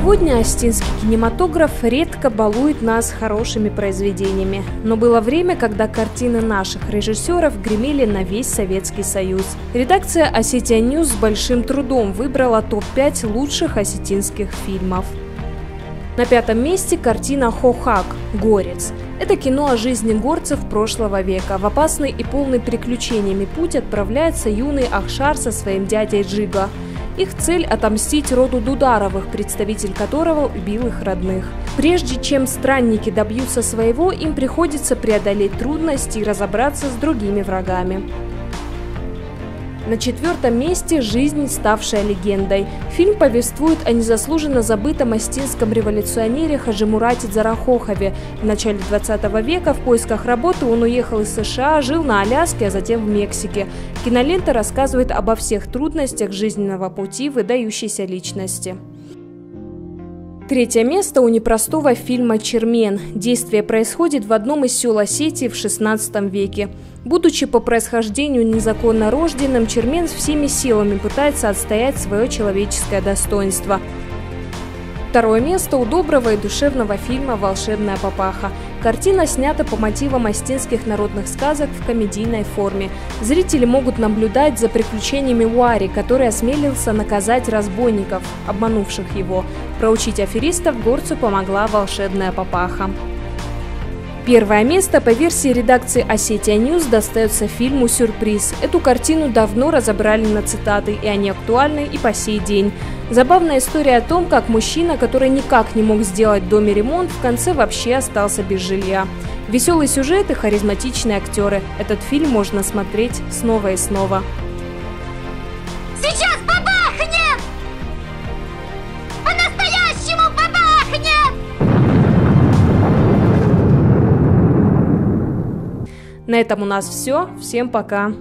Сегодня остинский кинематограф редко балует нас хорошими произведениями. Но было время, когда картины наших режиссеров гремели на весь Советский Союз. Редакция Осетия Ньюс с большим трудом выбрала топ-5 лучших осетинских фильмов. На пятом месте картина «Хохак. Горец». Это кино о жизни горцев прошлого века. В опасный и полный приключениями путь отправляется юный Ахшар со своим дядей Джига. Их цель – отомстить роду Дударовых, представитель которого убил их родных. Прежде чем странники добьются своего, им приходится преодолеть трудности и разобраться с другими врагами. На четвертом месте «Жизнь, ставшая легендой». Фильм повествует о незаслуженно забытом остинском революционере Хаджимурате Дзарахохове. В начале 20 века в поисках работы он уехал из США, жил на Аляске, а затем в Мексике. Кинолента рассказывает обо всех трудностях жизненного пути выдающейся личности. Третье место у непростого фильма «Чермен». Действие происходит в одном из сел Осетии в XVI веке. Будучи по происхождению незаконно рожденным, Чермен всеми силами пытается отстоять свое человеческое достоинство. Второе место у доброго и душевного фильма «Волшебная папаха». Картина снята по мотивам остинских народных сказок в комедийной форме. Зрители могут наблюдать за приключениями Уари, который осмелился наказать разбойников, обманувших его. Проучить аферистов горцу помогла волшебная папаха. Первое место по версии редакции Осетия Ньюс достается фильму «Сюрприз». Эту картину давно разобрали на цитаты, и они актуальны и по сей день. Забавная история о том, как мужчина, который никак не мог сделать в доме ремонт, в конце вообще остался без жилья. Веселый сюжет и харизматичные актеры. Этот фильм можно смотреть снова и снова. Сейчас бабахнет! По-настоящему бабахнет! На этом у нас все. Всем пока!